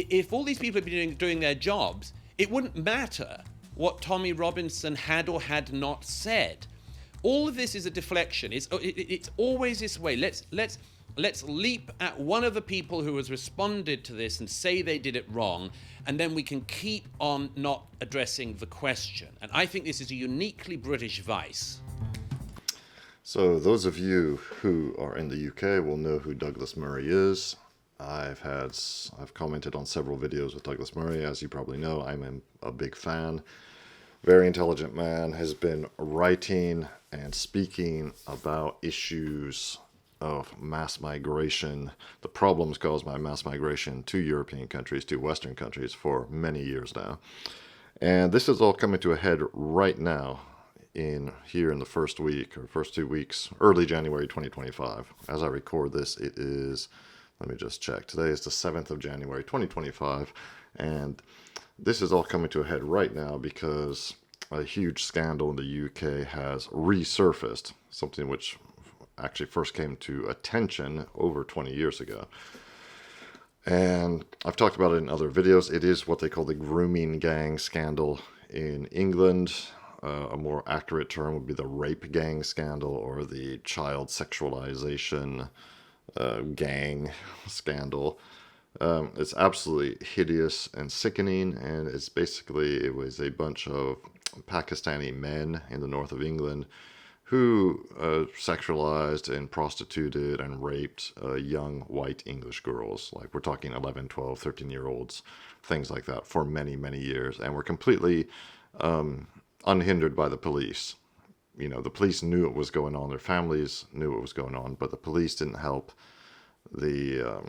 if all these people had been doing their jobs, it wouldn't matter what Tommy Robinson had or had not said. All of this is a deflection. It's always this way. Let's leap at one of the people who has responded to this and say they did it wrong, and then we can keep on not addressing the question. And I think this is a uniquely British vice. So those of you who are in the UK will know who Douglas Murray is. I've commented on several videos with Douglas Murray. As you probably know, I'm a big fan. Very intelligent man, has been writing and speaking about issues of mass migration, the problems caused by mass migration to European countries, to Western countries for many years now. And this is all coming to a head right now here in the first 2 weeks, early January 2025. As I record this, it is, let me just check. Today is the 7th of January 2025, and this is all coming to a head right now because a huge scandal in the UK has resurfaced, something which actually first came to attention over 20 years ago. And I've talked about it in other videos. It is what they call the grooming gang scandal in England. A more accurate term would be the rape gang scandal or the child sexualization gang scandal. It's absolutely hideous and sickening, and it was a bunch of Pakistani men in the north of England who sexualized and prostituted and raped young white English girls. Like, we're talking 11, 12, 13-year-olds, things like that, for many, many years, and were completely unhindered by the police. You know, the police knew what was going on, their families knew what was going on, but the police didn't help, the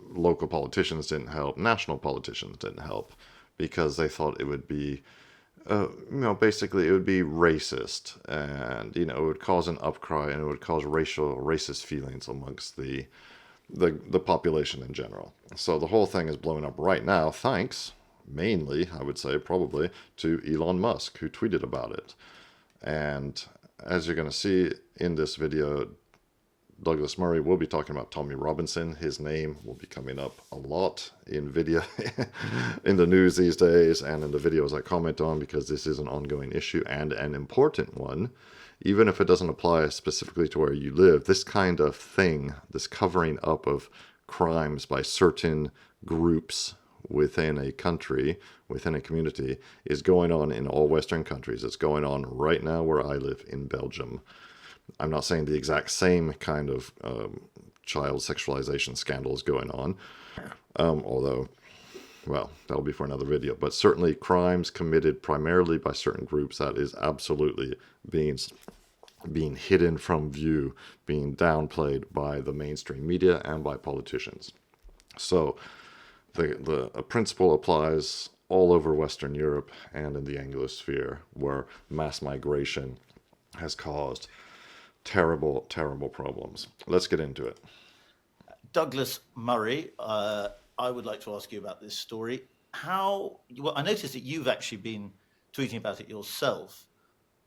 local politicians didn't help, national politicians didn't help, because they thought it would be, basically it would be racist, and, it would cause an upcry, and it would cause racist feelings amongst the population in general. So the whole thing is blowing up right now, thanks, mainly, I would say, probably, to Elon Musk, who tweeted about it. And as you're going to see in this video, Douglas Murray will be talking about Tommy Robinson. His name will be coming up a lot in video, in the news these days, and in the videos I comment on, because this is an ongoing issue and an important one. Even if it doesn't apply specifically to where you live, this kind of thing, this covering up of crimes by certain groups within a country, within a community, is going on in all Western countries. It's going on right now where I live in Belgium. I'm not saying the exact same kind of child sexualization scandal is going on, although, well, that'll be for another video. But certainly crimes committed primarily by certain groups, that is absolutely being hidden from view, being downplayed by the mainstream media and by politicians. So the principle applies all over Western Europe and in the Anglosphere, where mass migration has caused terrible, terrible problems. Let's get into it. Douglas Murray, I would like to ask you about this story. I noticed that you've actually been tweeting about it yourself.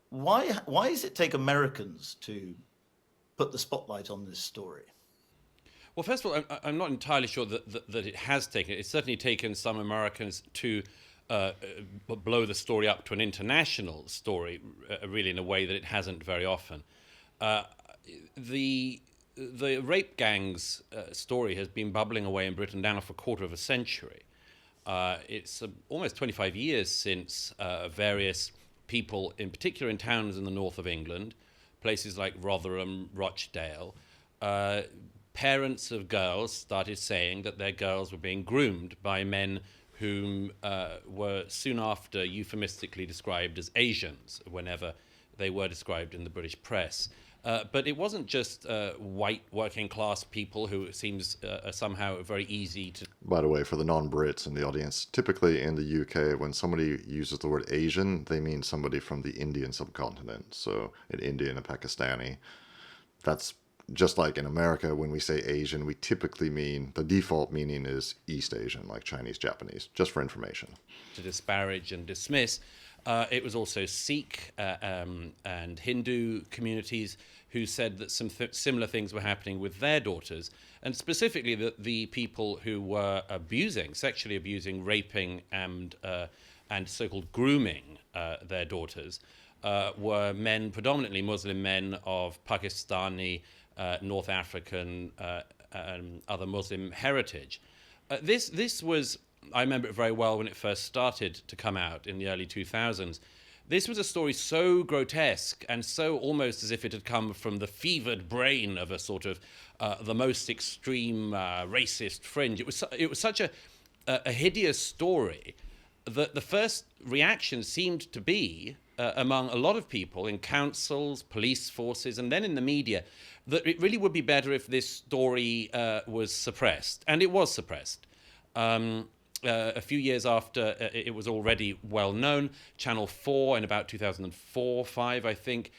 Why does it take Americans to put the spotlight on this story? Well, first of all, I'm not entirely sure that it has taken. It's certainly taken some Americans to blow the story up to an international story, really, in a way that it hasn't very often. The rape gangs story has been bubbling away in Britain now for a quarter of a century. It's almost 25 years since various people, in particular in towns in the north of England, places like Rotherham, Rochdale, parents of girls started saying that their girls were being groomed by men whom were soon after euphemistically described as Asians whenever they were described in the British press. But it wasn't just white working class people who it seems somehow very easy to... By the way, for the non-Brits in the audience, typically in the UK, when somebody uses the word Asian, they mean somebody from the Indian subcontinent. So an Indian, a Pakistani. That's just like in America, when we say Asian, we typically mean, the default meaning is East Asian, like Chinese, Japanese, just for information. To disparage and dismiss. It was also Sikh and Hindu communities who said that some similar things were happening with their daughters, and specifically that the people who were sexually abusing, raping, and so-called grooming their daughters were men, predominantly Muslim men of Pakistani, North African, and other Muslim heritage. This was, I remember it very well when it first started to come out in the early 2000s. This was a story so grotesque and so almost as if it had come from the fevered brain of a sort of the most extreme racist fringe. It was such a hideous story that the first reaction seemed to be, among a lot of people in councils, police forces, and then in the media, that it really would be better if this story was suppressed. And it was suppressed. A few years after it was already well known, Channel 4 in about 2004-5, I think,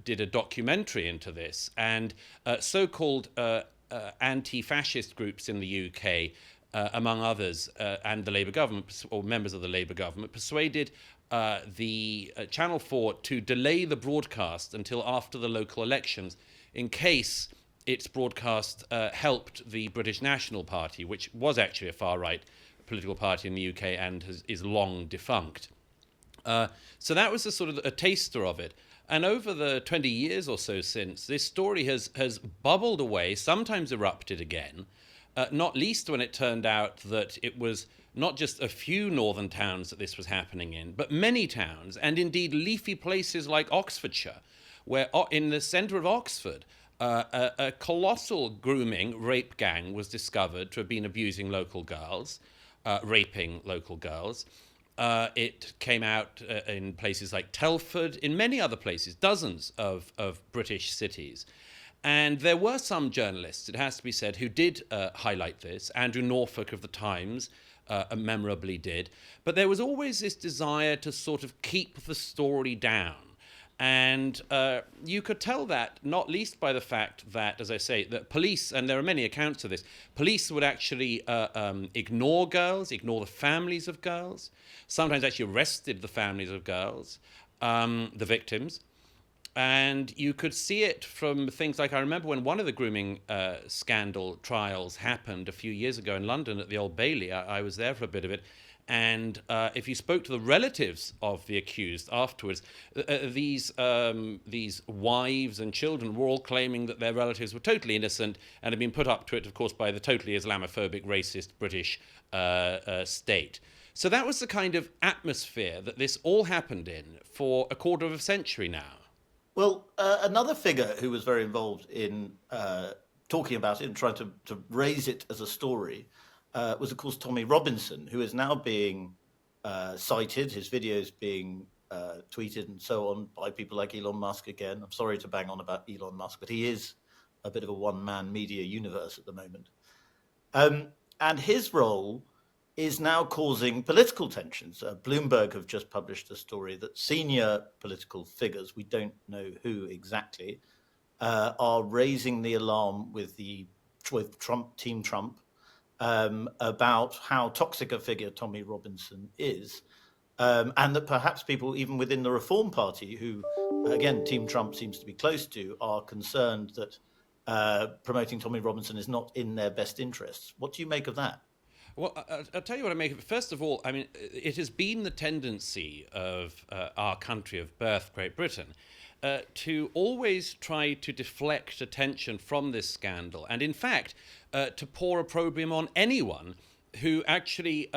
did a documentary into this. And so-called anti-fascist groups in the UK, among others, and the Labour government, or members of the Labour government, persuaded the Channel 4 to delay the broadcast until after the local elections in case its broadcast helped the British National Party, which was actually a far-right political party in the UK and is long defunct. So that was a sort of a taster of it. And over the 20 years or so since, this story has bubbled away, sometimes erupted again, not least when it turned out that it was not just a few northern towns that this was happening in, but many towns, and indeed leafy places like Oxfordshire, where in the centre of Oxford, a colossal grooming rape gang was discovered to have been abusing local girls, raping local girls. It came out in places like Telford, in many other places, dozens of British cities. And there were some journalists, it has to be said, who did highlight this. Andrew Norfolk of the Times memorably did. But there was always this desire to sort of keep the story down. And you could tell that not least by the fact that, as I say, that police, and there are many accounts of this, police would actually ignore girls, ignore the families of girls, sometimes actually arrested the families of girls, the victims. And you could see it from things like, I remember when one of the grooming scandal trials happened a few years ago in London at the Old Bailey. I was there for a bit of it. And if you spoke to the relatives of the accused afterwards, these wives and children were all claiming that their relatives were totally innocent and had been put up to it, of course, by the totally Islamophobic, racist British state. So that was the kind of atmosphere that this all happened in for a quarter of a century now. Well, another figure who was very involved in talking about it and trying to raise it as a story was, of course, Tommy Robinson, who is now being cited, his videos being tweeted and so on by people like Elon Musk again. I'm sorry to bang on about Elon Musk, but he is a bit of a one-man media universe at the moment. And his role is now causing political tensions. Bloomberg have just published a story that senior political figures, we don't know who exactly, are raising the alarm with Team Trump, about how toxic a figure Tommy Robinson is, and that perhaps people even within the Reform Party, who, again, Team Trump seems to be close to, are concerned that promoting Tommy Robinson is not in their best interests. What do you make of that? Well, I'll tell you what I make of it. First of all, I mean, it has been the tendency of our country of birth, Great Britain, to always try to deflect attention from this scandal, and in fact, to pour opprobrium on anyone who actually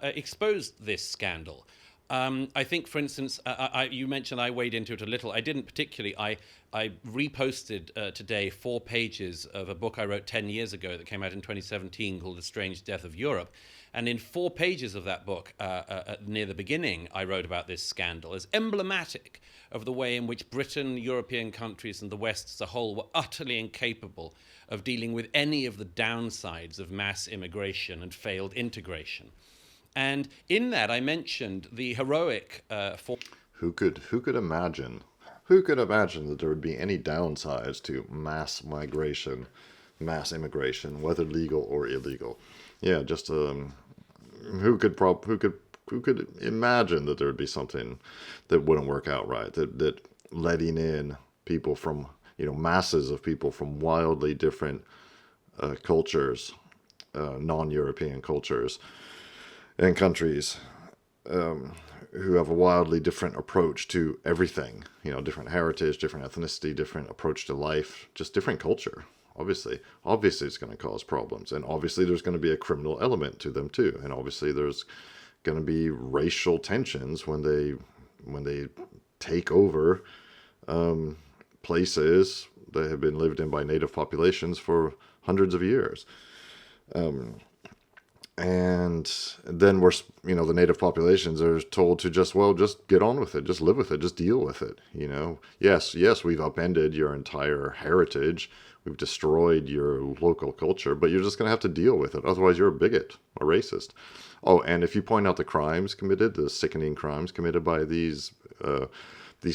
exposed this scandal. I think, for instance, you mentioned I waded into it a little. I didn't particularly. I reposted today 4 pages of a book I wrote 10 years ago that came out in 2017 called The Strange Death of Europe. And in 4 pages of that book, near the beginning, I wrote about this scandal as emblematic of the way in which Britain, European countries, and the West as a whole were utterly incapable of dealing with any of the downsides of mass immigration and failed integration. And in that, I mentioned the heroic Who could imagine? Who could imagine that there would be any downsides to mass migration, mass immigration, whether legal or illegal? Yeah, just who could imagine that there would be something that wouldn't work out right? That letting in people from masses of people from wildly different cultures, non-European cultures and countries, who have a wildly different approach to everything, different heritage, different ethnicity, different approach to life, just different culture. Obviously it's going to cause problems, and obviously there's going to be a criminal element to them too, and obviously there's going to be racial tensions when they take over places that have been lived in by native populations for hundreds of years. And then the native populations are told to just get on with it, just live with it, just deal with it. Yes, we've upended your entire heritage, we've destroyed your local culture, but you're just going to have to deal with it. Otherwise, you're a bigot, a racist. Oh, and if you point out the sickening crimes committed by these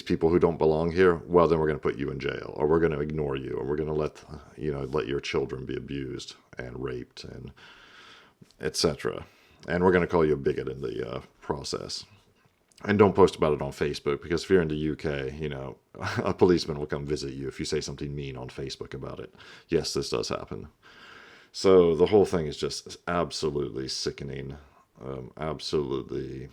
people who don't belong here, well, then we're going to put you in jail, or we're going to ignore you, or we're going to let your children be abused and raped and etc. And we're going to call you a bigot in the process. And don't post about it on Facebook, because if you're in the UK, a policeman will come visit you if you say something mean on Facebook about it. Yes, this does happen. So the whole thing is just absolutely sickening, absolutely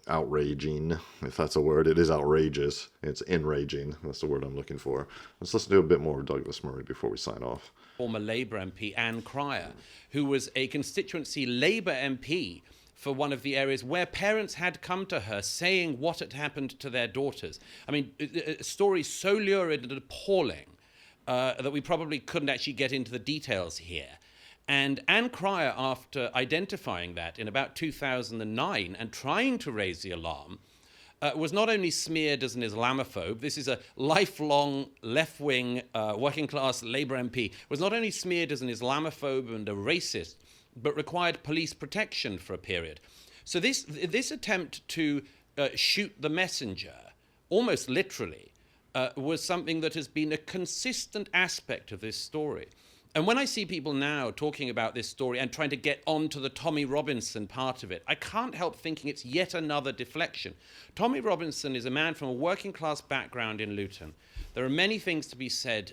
outraging, if that's a word. It is outrageous. It's enraging. That's the word I'm looking for. Let's listen to a bit more of Douglas Murray before we sign off. Former Labour MP Anne Cryer, who was a constituency Labour MP for one of the areas where parents had come to her saying what had happened to their daughters. I mean, a story so lurid and appalling that we probably couldn't actually get into the details here. And Anne Cryer, after identifying that in about 2009 and trying to raise the alarm, was not only smeared as an Islamophobe, this is a lifelong left-wing working-class Labour MP, was not only smeared as an Islamophobe and a racist, but required police protection for a period. So this attempt to shoot the messenger, almost literally, was something that has been a consistent aspect of this story. And when I see people now talking about this story and trying to get onto the Tommy Robinson part of it, I can't help thinking it's yet another deflection. Tommy Robinson is a man from a working class background in Luton. There are many things to be said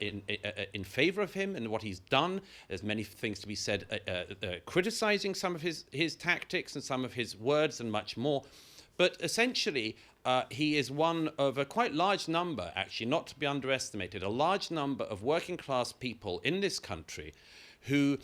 in favor of him and what he's done. There's many things to be said criticizing some of his tactics and some of his words and much more. But essentially, he is one of a quite large number, actually, not to be underestimated, a large number of working class people in this country who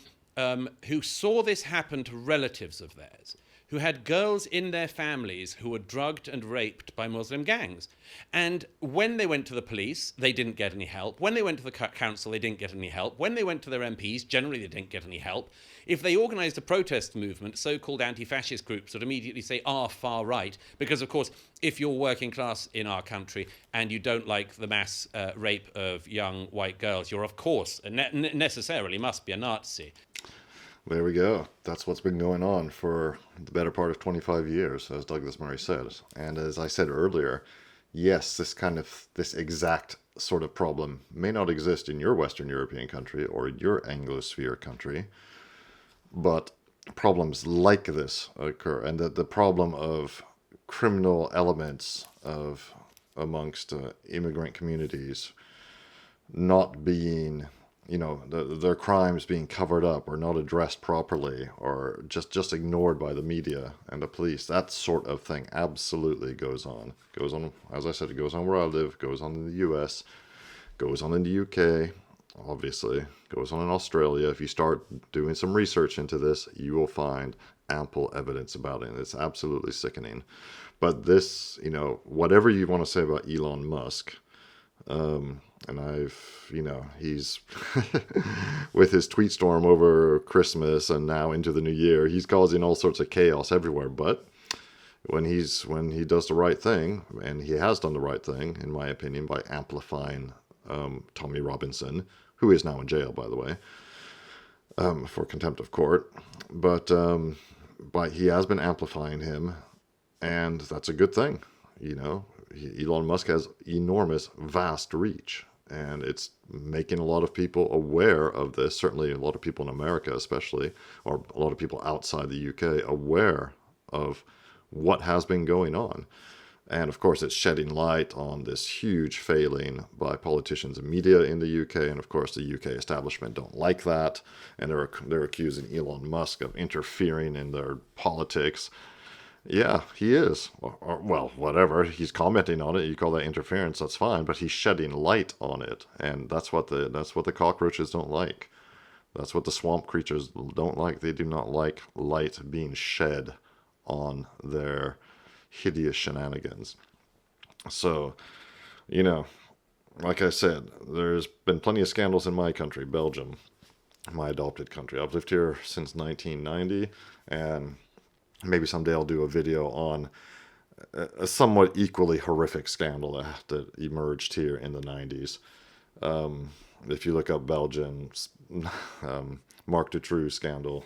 saw this happen to relatives of theirs, who had girls in their families who were drugged and raped by Muslim gangs. And when they went to the police, they didn't get any help. When they went to the council, they didn't get any help. When they went to their MPs, generally they didn't get any help. If they organised a protest movement, so-called anti-fascist groups would immediately say, far right, because, of course, if you're working class in our country and you don't like the mass rape of young white girls, you're, of course, necessarily must be a Nazi. There we go. That's what's been going on for the better part of 25 years, as Douglas Murray says. And as I said earlier, yes, this exact sort of problem may not exist in your Western European country or your Anglosphere country, but problems like this occur, and that the problem of criminal elements amongst immigrant communities not being, their crimes being covered up or not addressed properly or just ignored by the media and the police, that sort of thing absolutely goes on. Goes on, as I said, it goes on where I live, goes on in the US, goes on in the UK, obviously, goes on in Australia. If you start doing some research into this, you will find ample evidence about it. It's absolutely sickening. But this, whatever you want to say about Elon Musk, and he's with his tweet storm over Christmas and now into the new year, he's causing all sorts of chaos everywhere. But when he does the right thing, and he has done the right thing, in my opinion, by amplifying Tommy Robinson, who is now in jail, by the way, for contempt of court, but he has been amplifying him, and that's a good thing. Elon Musk has enormous, vast reach, and it's making a lot of people aware of this, certainly a lot of people in America especially, or a lot of people outside the UK aware of what has been going on. And of course, it's shedding light on this huge failing by politicians and media in the UK. And of course, the UK establishment don't like that. And they're accusing Elon Musk of interfering in their politics. Yeah, he is. Well, whatever. He's commenting on it. You call that interference, that's fine. But he's shedding light on it. And that's what the cockroaches don't like. That's what the swamp creatures don't like. They do not like light being shed on their hideous shenanigans. So, like I said, there's been plenty of scandals in my country, Belgium, my adopted country. I've lived here since 1990, and maybe someday I'll do a video on a somewhat equally horrific scandal that emerged here in the 90s. If you look up Belgium's Marc Dutroux scandal,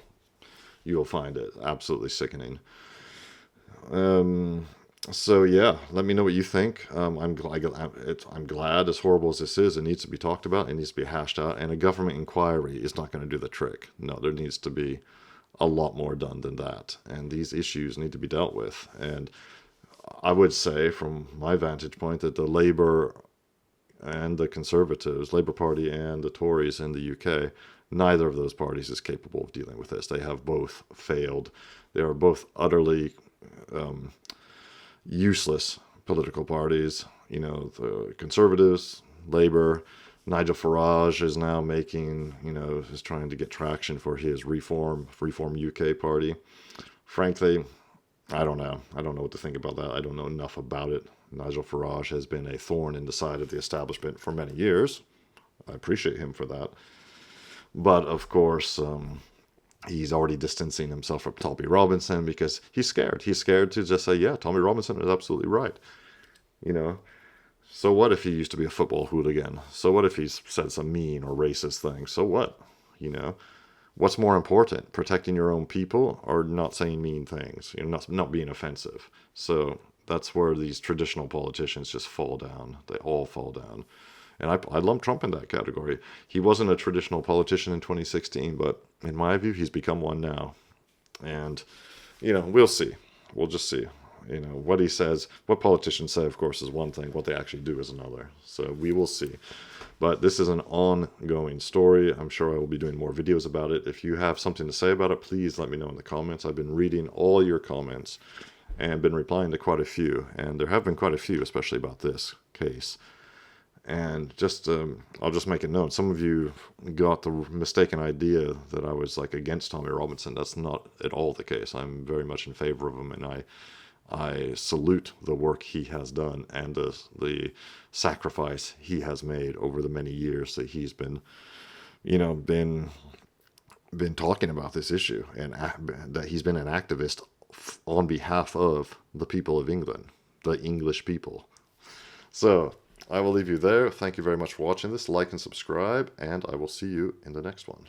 you'll find it absolutely sickening. So yeah, let me know what you think. I'm glad, as horrible as this is, it needs to be talked about. It needs to be hashed out, and a government inquiry is not going to do the trick. No, there needs to be a lot more done than that, and these issues need to be dealt with. And I would say, from my vantage point, that the Labour and the Conservatives, Labour Party and the Tories in the UK, neither of those parties is capable of dealing with this. They have both failed. They are both utterly useless political parties. The Conservatives, Labour, Nigel Farage is now is trying to get traction for his Reform UK party. Frankly, I don't know. I don't know what to think about that. I don't know enough about it. Nigel Farage has been a thorn in the side of the establishment for many years. I appreciate him for that. But of course, he's already distancing himself from Tommy Robinson because he's scared. He's scared to just say, yeah, Tommy Robinson is absolutely right. So what if he used to be a football hooligan? So what if he's said some mean or racist things? So what? What's more important, protecting your own people or not saying mean things? Not being offensive. So that's where these traditional politicians just fall down. They all fall down. And I lump Trump in that category. He wasn't a traditional politician in 2016, but in my view, he's become one now. And, we'll see. We'll just see. What he says, what politicians say, of course, is one thing. What they actually do is another. So we will see. But this is an ongoing story. I'm sure I will be doing more videos about it. If you have something to say about it, please let me know in the comments. I've been reading all your comments and been replying to quite a few. And there have been quite a few, especially about this case. And I'll just make it known. Some of you got the mistaken idea that I was against Tommy Robinson. That's not at all the case. I'm very much in favor of him, and I salute the work he has done and the sacrifice he has made over the many years that he's been talking about this issue, and that he's been an activist on behalf of the people of England, the English people. So I will leave you there. Thank you very much for watching this. Like and subscribe, and I will see you in the next one.